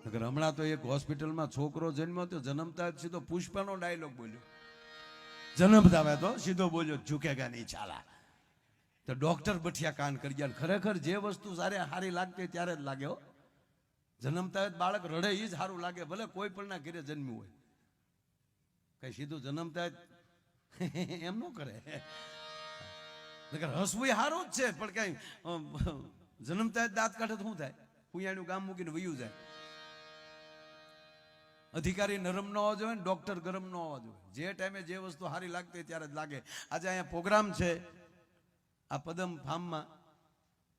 હમણાં તો એક હોસ્પિટલમાં છોકરો જન્મ્યો તો જન્મતા જ સીધો પુષ્પાનો ડાયલોગ બોલ્યો. જન્મતા તો સીધો બોલ્યો ઝુકેગા નહીં ચાલા. તો ડોક્ટર બઠિયા કાન કરી ગયા. ખરેખર જે વસ્તુ સારી લાગતી ત્યારે જ લાગે હો. જન્મતા જ બાળક રડે એ જ સારું લાગે, ભલે કોઈ પણ ના ઘરે જન્મ્યું હોય. કઈ સીધું જન્મતા જ એમ ન કરે. હસવું સારું જ છે, પણ કઈ જન્મતા જ દાંત કાઢે તો શું થાય? કુયાણું ગામ મૂકીને વયું જાય. અધિકારી નરમ ન હોવો જોઈએ, ડોક્ટર ગરમ ન હોવો જોઈએ. જે ટાઈમે જે વસ્તુ સારી લાગતી ત્યારે જ લાગે. આજે અહીંયા પ્રોગ્રામ છે આ પદમ ફાર્મમાં.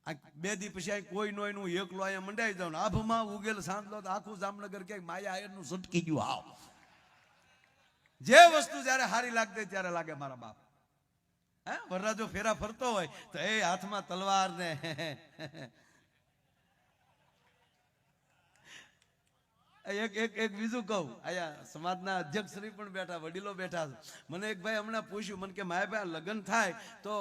આ 2 દી પછી કોઈ નો એનું એકલો અહીંયા મંડાઈ જાવ. આભમાં ઉગેલ સાંજલો તો આખું જામનગર કે માયા આયરનું સટકી ગયું. આવ જે વસ્તુ જયારે સારી લાગતી ત્યારે લાગે. મારા બાપ વરરાજો ફેરા ફરતો હોય તો એ હાથમાં તલવાર ને એક બીજું કહું, અહીંયા સમાજના અધ્યક્ષ શ્રી પણ બેઠા, વડીલો બેઠા. મને એક ભાઈ હમણાં પૂછ્યું, મને કે માયાભાઈ લગ્ન થાય તો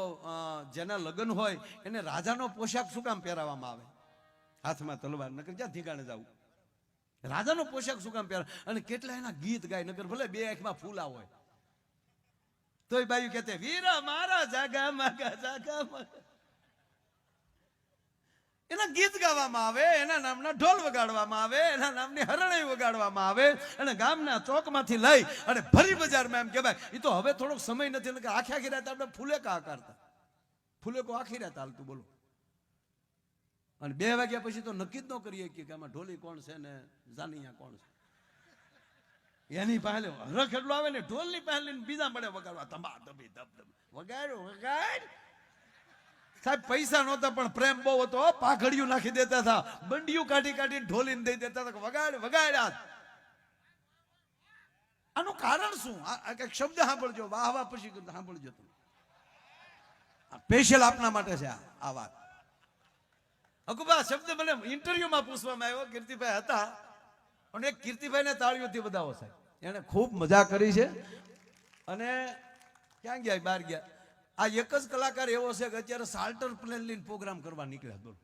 જેના લગ્ન હોય એને રાજાનો પોશાક શું કામ પહેરાવવામાં આવે? હાથમાં તલવાર, નકર ક્યાં ઠીકાણે જવું? રાજાનો પોશાક શું કામ પહેરાવે? અને કેટલા એના ગીત ગાય, નકર ભલે 2 આંખમાં ફૂલા હોય તોય બાયું કહેતે વીરા મારા જાગા માગા જાગા માગા. એના ગીત ગાવામાં આવે, એના નામના ઢોલ વગાડવામાં આવે, એના નામની હરણાઈ વગાડવામાં આવે, અને ગામના ચોકમાંથી લઈ અને ભરી બજારમાં એમ કહેવાય. એ તો હવે થોડોક સમય નથી, કે આખી રાત આપણે ફૂલેકા કરતા. ફૂલેકો આખી રાત હાલતું, બોલો. અને 2 વાગ્યા પછી તો નક્કી જ ન કરીએ કે આમાં ઢોલી કોણ છે ને જાનિયા કોણ છે. એની પહેલે રખ એટલું આવે ને ઢોલની પહેલે બીજા મળે વગાડવા. તંબા દબી દબ દબ વગાડો વગાડ. સાહેબ પૈસા નહોતા પણ પ્રેમ બહુ હતો. પાઘડિયું નાખી દેતા હતા, બંડિયું કાઢી કાઢીને ઢોલીને દઈ દેતા હતા. વગાડ વગાડ્યા. આનું કારણ શું? આ કઈક શબ્દ સાંભળજો, વાહ વાહ પછી સાંભળજો તમે. સ્પેશિયલ આપના માટે છે આ વાત. અકુબા શબ્દ મને ઇન્ટરવ્યુમાં પૂછવામાં આવ્યો. કીર્તિભાઈ હતા અને એક કીર્તિભાઈને તાળીઓથી વધાવો સાહેબ. એને ખૂબ મજા કરી છે. અને ક્યાં ગયા? બહાર ગયા. આ એક જ કલાકાર એવો છે કે અત્યારે ચાર્ટર પ્લેન લઈને પ્રોગ્રામ કરવા નીકળ્યા. બોલો,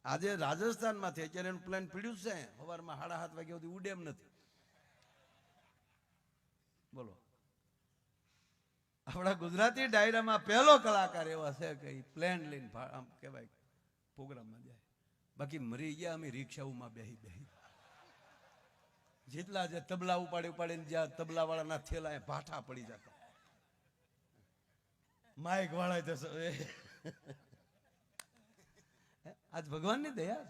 આજે રાજસ્થાનમાંથી અત્યારે એનું પ્લેન પીડ્યું છે. સવારમાં 7:30 વાગ્યા સુધી ઉડે એમ નથી. બોલો, આપણા ગુજરાતી ડાયરામાં પહેલો કલાકાર એવો છે કે પ્લેન લઈને આમ કહેવાય પ્રોગ્રામમાં જાય. બાકી મરી ગયા અમે રિક્ષાઓમાં બેહી બેહી. જેટલા જે તબલા ઉપાડીને જ્યાં તબલા વાળાના થેલા ભાઠા પડી જતા, માઇક વાળા આજ ભગવાનની દયા.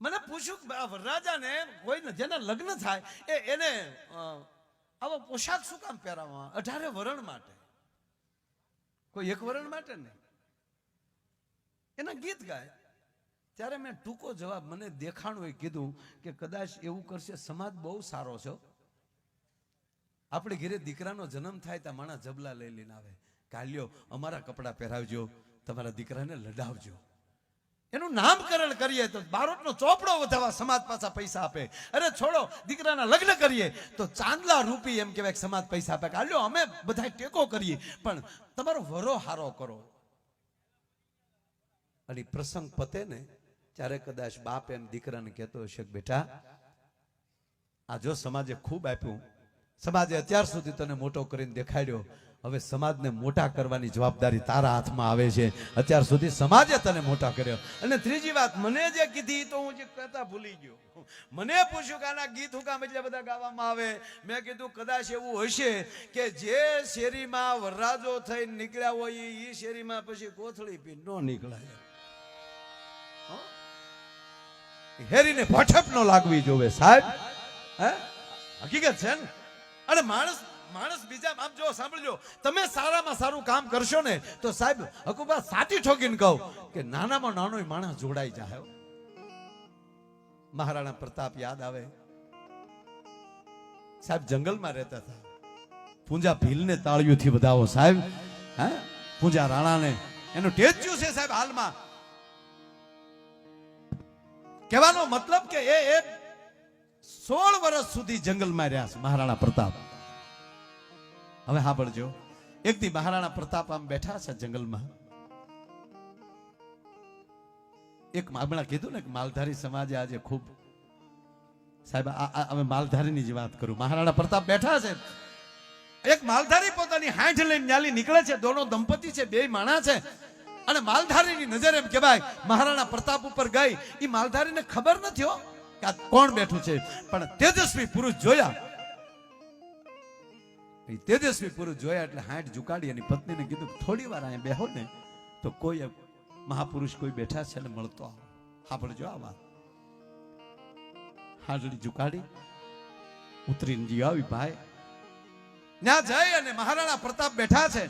મને પૂછ્યું વરરાજાને કોઈ જેના લગ્ન થાય એને આવો પોશાક શું કામ પહેરાવવા? 18 વરણ માટે, કોઈ એક વરણ માટે નહીં. એના ગીત ગાય. ત્યારે મેં ટૂંકો જવાબ, મને દેખાણું કીધું કે કદાચ એવું કરશે. સમાજ બહુ સારો છે. આપણે ઘરે દીકરાનો જન્મ થાય તો માણસ જબલા લઈ લઈને આવે. કાલ્યો અમારા કપડા પહેરાવજો, તમારા દીકરાને લડાવજો. એનું નામકરણ કરીએ તો બારોટનો ચોપડો વધારવા સમાજ પાછા પૈસા આપે. અરે છોડો, દીકરાના લગ્ન કરીએ તો ચાંદલા રૂપી એમ કહેવાય સમાજ પૈસા આપે. કાલ્યો અમે બધા ટેકો કરીએ, પણ તમારો વરો હારો કરો. અને પ્રસંગ પતે ને ત્યારે કદાચ બાપ એમ દીકરાને કહેતો હશે કે બેટા, આ જો સમાજે ખૂબ આપ્યું, સમાજે અત્યાર સુધી તને મોટો કરીને દેખાડ્યો, હવે સમાજને મોટા કરવાની જવાબદારી તારા હાથમાં આવે છે. અત્યાર સુધી સમાજે તને મોટા કર્યો. અને ત્રીજી વાત મને જે કીધી તો હું જે કહેતા ભૂલી ગયો. મને પૂછ્યું કે આના ગીત હું કામ એટલે બધા ગાવામાં આવે? મેં કીધું કદાચ એવું હશે કે જે શેરીમાં વરરાજો થઈને નીકળ્યા હોય એ શેરીમાં પછી કોથળી પી ન નીકળાય. હેરીને ભઠપ ન લાગવી જોવે સાહેબ. હકીકત છે ને. અને માણસ બીજા આમ જો સાંભળજો, તમે સારામાં સારું કામ કરશો ને તો સાહેબ હકુબા સાચી ઠોકીને કહું કે નાનામાં નાનો માણસ જોડાઈ જાય. મહારાણા પ્રતાપ યાદ આવે સાહેબ. જંગલમાં રહેતા હતા. પૂંજા ભીલને તાળીઓથી વધાવો સાહેબ. પૂંજા રાણાને એનું ટેચ્યુ છે સાહેબ હાલમાં. કહેવાનો મતલબ કે એ 16 વર્ષ સુધી જંગલમાં રહ્યા છે મહારાણા પ્રતાપ. હવે સાંભળજો, એક દી મહારાણા પ્રતાપ આમ બેઠા છે જંગલમાં. એક હમણાં કીધું ને કે માલધારી સમાજે આજે ખૂબ સાહેબ હવે માલધારીની જ વાત કરું. મહારાણા પ્રતાપ બેઠા છે, એક માલધારી પોતાની હાંઠ લઈને ન્યાલી નીકળે છે. દોનો દંપતી છે, બે માણા છે, અને માલધારીની નજર એમ કહેવાય મહારાણા પ્રતાપ ઉપર ગઈ. એ માલધારીને ખબર નથી હો કે આ કોણ બેઠું છે, પણ તેજસ્વી પુરુષ જોયા. તેજસ્વી પુરુષ જોયા એટલે હાંઠ ઝુકાડી એની પત્નીને કીધું થોડી વાર અહીંયા બેહો ને તો કોઈ મહાપુરુષ કોઈ બેઠા છે ને મળતો આવો. સાંભળજો આ વાત. હાંડળી ઝુકાડી ઉતરીને જી આવી ભાઈ ત્યાં જઈ અને મહારાણા પ્રતાપ બેઠા છે.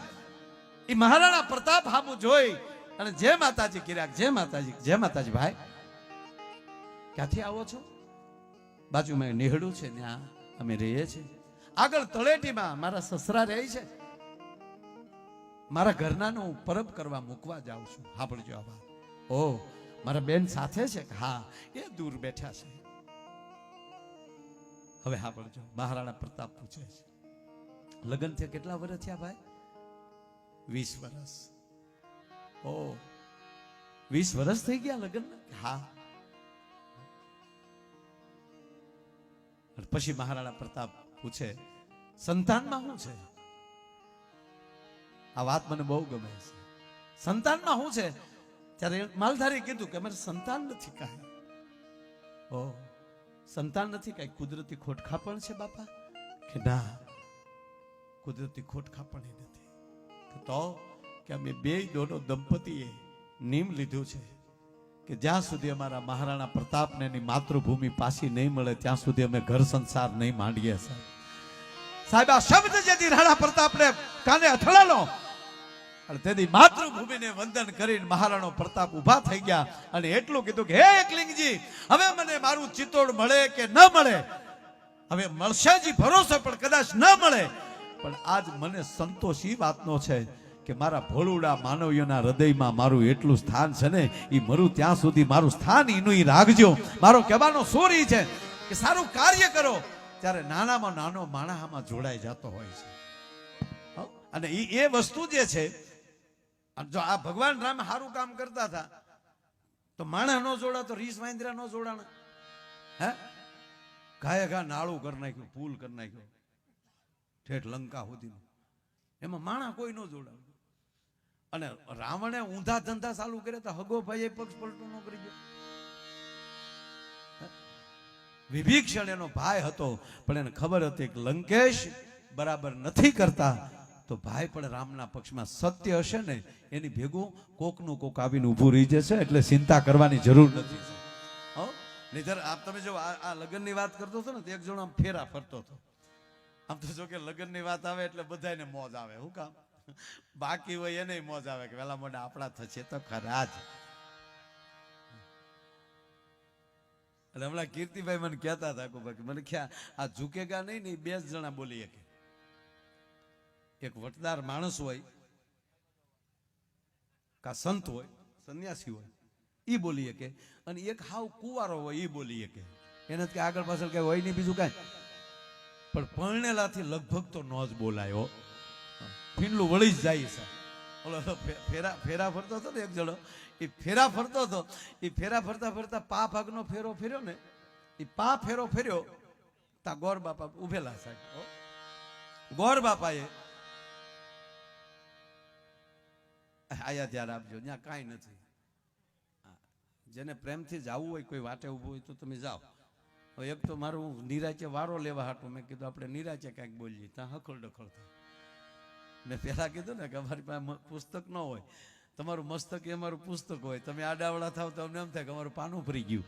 એ મહારાણા પ્રતાપ હામું જોઈ અને જય માતાજી કર્યા. જય માતાજી, જય માતાજી. ભાઈ ક્યાંથી આવો છો? બાજુમાં નેહડું છે ત્યાં અમે રહીએ છીએ. આગળ તળેટીમાં મારા સસરા રહે છે, મારા ઘરનાનો હું પરબ કરવા મૂકવા જાઉં છું. સાંભળજો આ વાત. ઓ મારા બેન સાથે છે કે? હા, એ દૂર બેઠા છે. હવે સાંભળજો, મહારાણા પ્રતાપ પૂછે છે લગ્ન થયા કેટલા વર્ષ થયા ભાઈ? 20 વર્ષ. ઓ 20 વર્ષ થઈ ગયા લગ્ન? હા. પછી મહારાણા પ્રતાપ પૂછે સંતાનમાં શું છે? આ વાત મને બહુ ગમે છે. સંતાનમાં શું છે? ત્યારે માલધારી કીધું કે અમારે સંતાન નથી કાંઈ. ઓ સંતાન નથી કાંઈ, કુદરતી ખોટખાપણ છે બાપા? કે ના, કુદરતી ખોટખાપણ નથી. તો કે અમે બે દોનો દંપતીએ નિયમ લીધું છે કે જ્યાં સુધી અમારા મહારાણા પ્રતાપને એની માતૃભૂમિ પાછી નહીં મળે ત્યાં સુધી અમે ઘર સંસાર નહીં માંડીએ. સાહેબ આ શબ્દ જેથી રાણા પ્રતાપને કાને અથડાલો અને તેથી માતૃભૂમિને વંદન કરીને મહારાણો પ્રતાપ ઉભા થઈ ગયા અને એટલું કીધું કે હે એકલિંગજી, હવે મને મારું ચિત્તોડ મળે કે ન મળે, હવે મળશે જી ભરોસો પણ કદાચ ન મળે, પણ આજ મને સંતોષ એ વાતનો છે કે મારા ભોળુડા માનવીઓના હૃદયમાં મારું એટલું સ્થાન છે ને, એ મરું ત્યાં સુધી મારું સ્થાન એનું રાખજો. મારો કહેવાનો સુર એ છે કે સારું કાર્ય કરો ત્યારે નાનામાં નાનો માણસ આમાં જોડાઈ જતો હોય છે. અને એ વસ્તુ જે છે, જો આ ભગવાન રામ સારું કામ કરતા હતા તો માણસ ન જોડા તો રીસ વાંદરા ન જોડાણા. હે ગાય ઘા નાળું કરી નાખ્યું, પુલ કરી નાખ્યો ઠેઠ લંકા સુધીનું, એમાં માણસ કોઈ ન જોડાવ. અને રાવણે ઊંધા ધંધા ચાલુ કરે તો હગો ભાઈ પક્ષ પલટું ન કરી ગયો. વિભીષણ એનો ભાઈ હતો પણ એને ખબર હતી કે લંકેશ બરાબર નથી કરતા તો ભાઈ પણ રામના પક્ષમાં સત્ય હશે ને એની ભેગું કોકનું કોક આવીને ઊભું રહી જશે, એટલે ચિંતા કરવાની જરૂર નથી. નહીતર આપ તમે જો આ લગ્નની વાત કરતો હતો ને તો એક જણો આમ ફેરા ફરતો હતો. આમ તો જો કે લગ્નની વાત આવે એટલે બધાને મોજ આવે. શું કામ? બાકી હોય એને મોજ આવે કે વેલા મોડા આપણા થશે તો ખરા જ. અને હમણાં કીર્તિભાઈ મને કહેતા હતા કે બાકી મને ખ્યાલ આ ઝૂકેગા નહીં ને 2 જણા બોલી શકે. એક વટદાર માણસ હોય કા સંત હોય, સંન્યાસી હોય, ઈ બોલી શકે, અને એક હાવ કુવારો હોય ઈ બોલી શકે. એને કે આગળ પાછળ કઈ હોય નહીં બીજું કાંઈ, પણ પરણેલાથી લગભગ તો ન જ બોલાયો. ફીંડલું વળી જ જાય છે. ઓલો ફેરા ફરતો હતો ને એક જણો, એ ફેરા ફરતો હતો, એ ફેરા ફરતા ફરતા પા ભાગનો ફેરો ફેર્યો ને, એ પા ફેરો ફેર્યો તા ગોર બાપા ઉભેલા સાહેબ. ગોર બાપાએ આયા ધ્યાન આપજો, ત્યાં કાંઈ નથી. જેને પ્રેમથી જવું હોય કોઈ વાટે ઊભું હોય તો તમે જાઓ. એક તો મારું નિરાચે વારો લેવા હાટું મેં કીધું આપણે નિરાચે કાંઈક બોલીએ, ત્યાં હખલ ડખલ થાય. મેં પહેલા કીધું ને કે અમારી પાસે પુસ્તક ન હોય, તમારું મસ્તક એ અમારું પુસ્તક હોય, તમે આડાવડા થાવ તો અમને એમ થાય કે અમારું પાનું ફરી ગયું.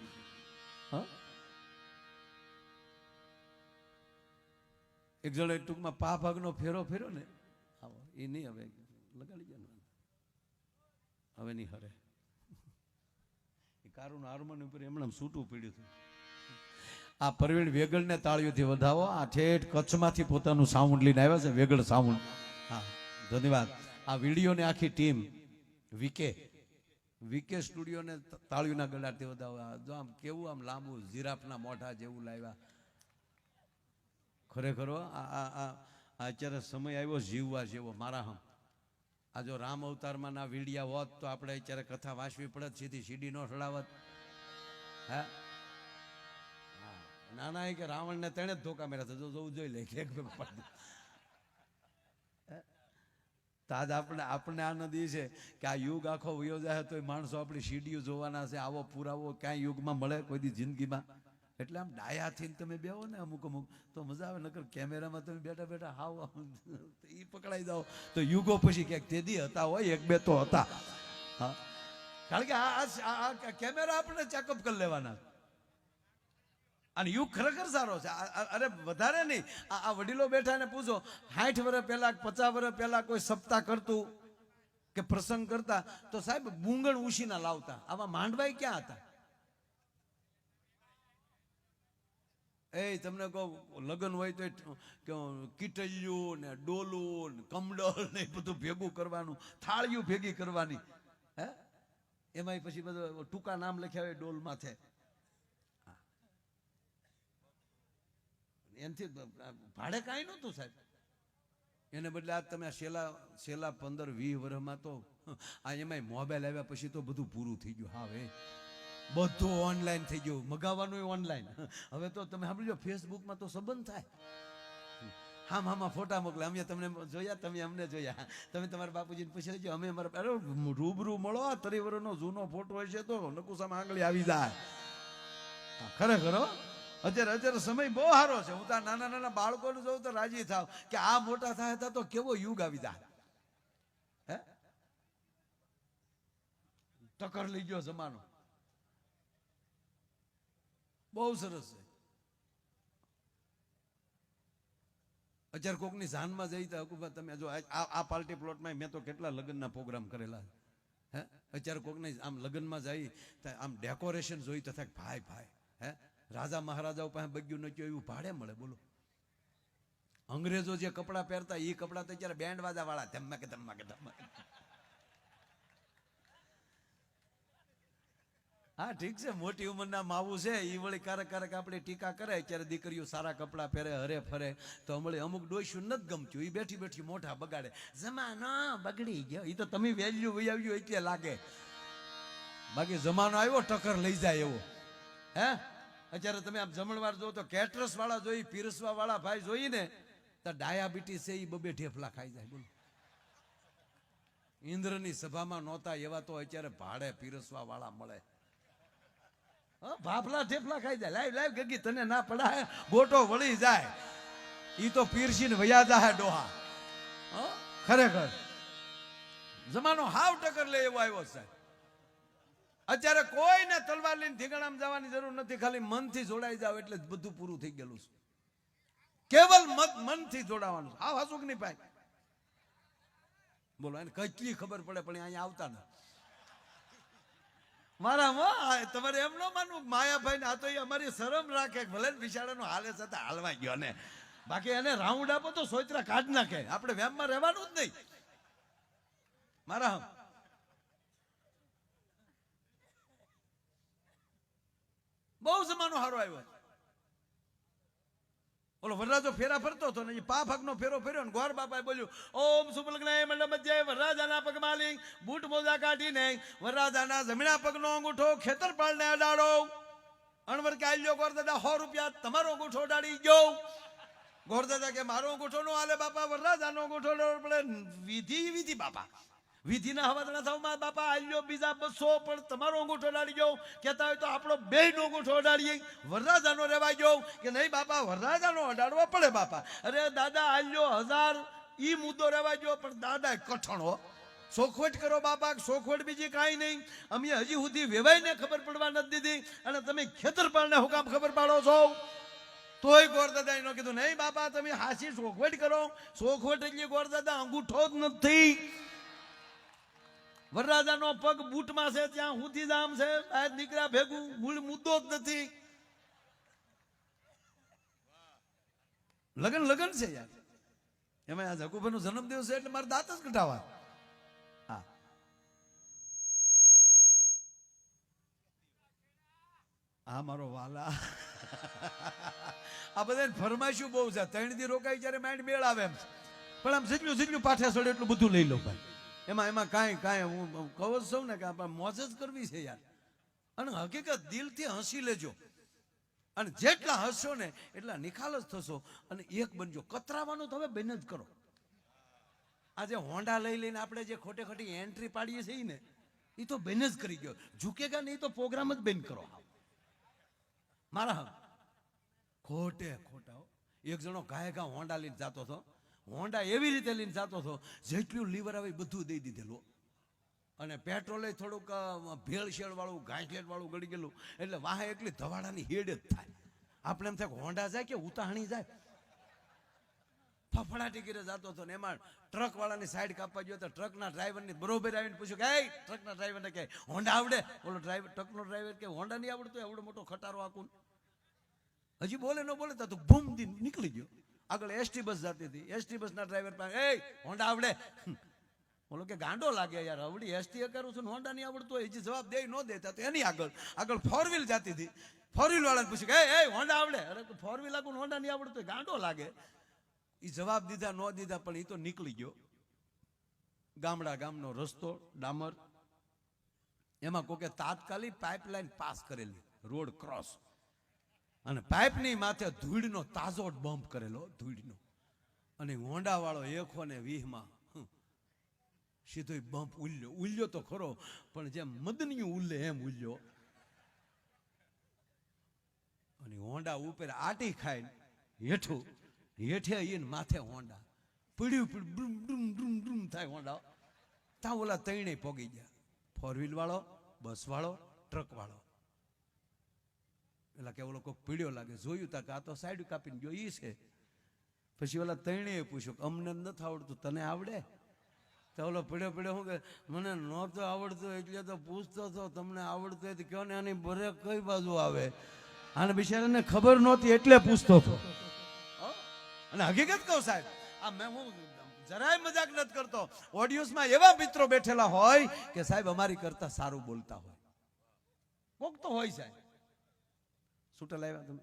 હા, એક જણો ટૂંકમાં પા ભાગનો ફેરો ફેર્યો ને, આવો એ નહીં હવે લગાડી જાય ને, હવે નહીં હરે. એ કારું હાર્મોનિયમ ઉપર એમણે છૂટું પડ્યું હતું. આ પ્રવીણ વેગળને તાળીઓથી વધાવો. આ ઠેઠ કચ્છમાંથી પોતાનું સાઉન્ડ લઈને આવ્યા છે, વેગળ સાઉન્ડ. હા, ધન્યવાદ. આ વિડીયોને આખી ટીમ વીકે સ્ટુડિયોને તાળીઓના ગળાથી વધાવો. જો આમ કેવું આમ લાંબુ જીરાફના મોઢા જેવું લાવ્યા. ખરેખર આ અત્યારે સમય આવ્યો જીવવા જેવો. મારા હમ આ જો રામ અવતારમાં ના વીડિયા હોત તો આપણે અત્યારે કથા વાંચવી પડત, સીધી સીડી નો સડાવત. હા નાના કે રાવણને તેણે જ ધોકા મેળ્યા હતા, જોવું જોઈ લે તાજ આપણે આનંદ એ છે કે આ યુગ આખો વયો જાય તો માણસો આપણી સીડીઓ જોવાના છે. આવો પુરાવો ક્યાંય યુગમાં મળે કોઈ દી જિંદગીમાં? એટલે આમ ડાયા થઈને તમે બેહો ને અમુક તો મજા આવે. નકર કેમેરામાં તમે બેઠા બેઠા હાવ એ પકડાઈ જાઓ તો યુગો પછી ક્યાંક તેદી હતા હોય, એક બે તો હતા. હા કારણ કે આ કેમેરા આપણે ચેકઅપ કરી લેવાના. અને યુગ ખરેખર સારો છે. અરે વધારે નહીં, આ વડીલો બેઠા ને પૂછો 60 વર્ષ પહેલા 50 વર્ષ પહેલા કોઈ સપ્તાહ કરતું કે પ્રસંગ કરતા તો સાહેબ બુંગણ ઉશીના લાવતા. આમાં માંડવાઈ ક્યાં હતા? એ તમને કહું લગ્ન હોય તો કીટલિયું ને ડોલું ને કમડલ ને બધું ભેગું કરવાનું, થાળીઓ ભેગી કરવાની. હે એમાં પછી બધું ટૂંકા નામ લખ્યા હોય ડોલ માથે. એનાથી ભાડે કાંઈ નહોતું સાહેબ. એને બદલે આજ તમે છેલ્લા 15-20 વર્ષમાં તો આ એમાંય મોબાઈલ આવ્યા પછી તો બધું પૂરું થઈ ગયું. હા ભાઈ બધું ઓનલાઈન થઈ ગયું, મગાવવાનું ઓનલાઈન. હવે તો તમે સાંભળજો ફેસબુકમાં તો સંબંધ થાય. હામાં ફોટા મોકલે, અમે તમને જોયા, તમે અમને જોયા. તમે તમારા બાપુજીને પૂછી લેજો, અમે અમારા રૂબરૂ મળો. 30 વર્ષનો જૂનો ફોટો હોય છે તો નકુસામાં આંગળી આવી જાય. ખરેખર અત્યારે સમય બહુ સારો છે. હું તો નાના બાળકોને જોઉં તો રાજી થાવ કે આ મોટા થાય તો કેવો યુગ આવી જાય. હે ટક્કર લઈ ગયો જમાનો, બહુ સરસ છે. અત્યારે કોકની જાનમાં જઈ તો તમે જો આ પાર્ટી પ્લોટમાં મેં તો કેટલા લગ્નના પ્રોગ્રામ કરેલા. હે અત્યારે કોકને આમ લગ્નમાં જઈ આમ ડેકોરેશન જોઈ તો થાય ભાઈ ભાઈ. હે રાજા મહારાજાઓ પાસે બગ્યું નથી એવું ભાડે મળે. બોલો અંગ્રેજો જે કપડા પહેરતા એ કપડા તો અત્યારે બેન્ડ વાજા વાળા ધમાકે ધમાકે ધમાકે. હા ઠીક છે, મોટી ઉંમરના માવું છે એ વળી ક્યારેક આપણે ટીકા કરે. અત્યારે દીકરીઓ સારા કપડાં પહેરે હરે ફરે તો હમણાં અમુક ડોસ્યું નથી ગમતું, એ બેઠી બેઠી મોઢા બગાડે. જમાનો બગડી ગયો, એ તો તમે વેલ્યુ વહી આવ્યું એટલે લાગે. બાકી જમાનો આવ્યો ટક્કર લઈ જાય એવો. હે અત્યારે તમે આમ જમણવાર જો તો કેટરસ વાળા જોઈ, પીરસવા વાળા ભાઈ જોઈ ને તો ડાયાબિટીસ છે એ બબે ઢેફલા ખાઈ જાય. બોલો ઇન્દ્રની સભામાં નહોતા એવા તો અત્યારે ભાડે પીરસવા વાળા મળે. ભાફલા ઢેફલા ખાઈ જાય. લાઈવ લાઈવ ગગી તને ના પડાય, ગોટો વળી જાય. ઈ તો પીરસીને વયા જાય ડોહા. ખરેખર જમાનો હાવ ટક્કર લે એવો આવ્યો સાહેબ. અત્યારે કોઈને તલવાર લઈને ઠીકાણામાં જવાની જરૂર નથી, ખાલી મનથી જોડાઈ જાવ એટલે બધું પૂરું થઈ ગયેલું છે. કેવલ મનથી જોડાવાનું. આ હાસુક નહીં ભાઈ. બોલો એને કેટલી ખબર પડે પણ અહીંયા આવતા ના. મારા તમારે એમ ન માનવું માયાભાઈ ને આ તો એ અમારી શરમ રાખે, ભલે બિચારાનો હાલે છતાં હાલવા ગયો ને. બાકી એને રાઉન્ડ આપો તો સોયત્રા કાઢ નાખે. આપણે વેમમાં રહેવાનું જ નહીં. મારા બહુ જમાનો હારો આવ્યો. ઓલો વરરાજો ફેરા ફરતો હતો ને પા ભાગનો ફેરો ફેર્યો ને ગોર બાપાએ બોલ્યું ઓમ સુપલગ્નાય મંડપ જય વરરાજાના પગમાલી બૂટ મોજા કાઢીને વરરાજાના જમણા પગનો અંગૂઠો ખેતરપાળને અડાડો. અણવર કે આલ્યો ગોરદાદા 100 રૂપિયા તમારો અંગૂઠો અડાડી ગયો. ગોરદાદા કે મારો અંગૂઠો નો હાલે બાપા, વરરાજાનો અંગૂઠો પડે. વિધિ બાપા, વિધિના હવાના થાવમાં બાપા આલ્યો બીજા 200 પણ તમારો અંગૂઠો અડાડી ગયો. કહેતા હોય તો આપણો બેયનો અંગૂઠો અડાડીએ, વરરાજાનો રહેવા ગયો કે નહીં બાપા વરરાજાનો અડાડવો પડે બાપા. અરે દાદા આલ્યો 1000 ઈ મુદ્દો રહેવા ગયો પણ દાદા કઠણો. સોખવટ કરો બાપા, સોખવટ બીજી કાંઈ નહીં. અમે હજી સુધી વેવાઈને ખબર પડવા નથી દીધી અને તમે ખેતરપાળને હું કામ ખબર પાડો છો? તોય ગોરદાદાએ નો કીધું નહીં બાપા તમે હાસી સોખવટ કરો. સોખવટ એટલે ગોરદાદા અંગૂઠો જ નથી. વરરાજાનો પગ બૂટમાં છે ત્યાં સુધી જામ છે, આ દીકરા ભેગું મૂળ મુદ્દો જ નથી. લગન છે યાર. એમાં આ જકુભાઈનો જન્મદિવસ છે એટલે મારે દાંત જ કઢાવા. હા આ મારો વાલા. આ બધા ફરમાઈશું બહુ છે. 3 દી રોકાઈ જયારે માઇન્ડ મેળ આવે એમ. પણ આમ જેટલું પાઠે સડે એટલું બધું લઈ લો ભાઈ. એમાં કાંઈ હું કહું જ છું ને કે આપણે મોજ જ કરવી છે યાર. અને હકીકત દિલથી હસી લેજો, અને જેટલા હસશો ને એટલા નિખાલસ થશો, અને એક બનજો. કતરાવાનું તો હવે બેન જ કરો. આજે હોન્ડા લઈ લઈને આપણે જે ખોટે ખોટી એન્ટ્રી પાડીએ છીએ ને, એ તો બેન જ કરી ગયો. ઝૂકેગા નહીં તો પ્રોગ્રામ જ બેન કરો. મારા ખોટે ખોટા. એક જણો ગાય ગા હોન્ડા લઈને જતો હતો. હોન્ડા એવી રીતે લઈને જતો હતો, જેટલું લીવર આવે બધું દઈ દીધેલું, અને પેટ્રોલે થોડુંક ભેળસેળ વાળું ઘાસલેટ વાળું ગળી ગયેલું, એટલે વાહે એકલી ધવાડાની હેડ જ થાય. આપણે એમ થાય હોન્ડા જાય કે ઉતાહણી જાય. ફફડાટી કરે જતો હતો ને એમાં ટ્રક વાળાની સાઈડ કાપવા ગયો તો ટ્રકના ડ્રાઈવરની બરોબર આવીને પૂછ્યું કે એ ટ્રકના ડ્રાઈવરને કહે હોન્ડા આવડે? ઓલો ડ્રાઈવર ટ્રકનો ડ્રાઈવર કે હોન્ડા નહીં આવડતું, એવડો મોટો ખટારો આકું. હજી બોલે ન બોલે તો બૂમ દી નીકળી ગયો. આગળ એસટી બસ જતી હતી. એસટી બસના ડ્રાઈવર પાસે એ હોન્ડા આવડે? બોલો કે ગાંડો લાગે યાર, આવડી એસટી કરું છું હોન્ડા નહીં આવડતું હોય. હજી જવાબ દે ન દેતા તો એની આગળ ફોર વ્હીલ જતી હતી. ફોર વ્હીલ વાળાને પૂછ્યું કે એ હોન્ડા આવડે? અરે ફોર વ્હીલ આગળ હોન્ડા નહીં આવડતું, ગાંડો લાગે. એ જવાબ દીધા ન દીધા પણ એ તો નીકળી ગયો. ગામનો રસ્તો ડામર, એમાં કોકે તાત્કાલિક પાઇપલાઇન પાસ કરેલી, રોડ ક્રોસ, અને પાઇપની માથે ધૂળનો તાજો બમ્પ કરેલો, ધૂળનો. અને હોન્ડા વાળો 120 સીધો બમ્પ ઉલ્યો તો ખરો, પણ જેમ મદનિયું ઉલ્લે એમ ઉલ્યો. અને હોન્ડા ઉપર આટી ખાઈને હેઠે આવીને માથે હોન્ડા પડ્યું થાય. હોન્ડા ત્યાં ઓલા તૈણે પોગી ગયા. ફોર વ્હીલ વાળો, બસ વાળો, ટ્રક વાળો. એટલે કે ઓલો કોઈ પીડ્યો લાગે, જોયું તા કે આ તો સાઈડ કાપીને ગયો ઈ છે. પછી ઓલા તૈણે પૂછ્યું કે અમને નથી આવડતું, તને આવડે? તો ઓલો પીડ્યો હું કે મને નહોતું આવડતું એટલે તો પૂછતો હતો, તમને આવડતું હોય તો કયો ને. આની બ્રેક કઈ બાજુ આવે? આને બિચારાને ખબર નહોતી એટલે પૂછતો હતો. અને હકીકત કહું સાહેબ, આ હું જરાય મજાક નથી કરતો. ઓડિયન્સમાં એવા મિત્રો બેઠેલા હોય કે સાહેબ અમારી કરતા સારું બોલતા હોય. કોક તો હોય સાહેબ. છૂટા લાવ્યા તમે?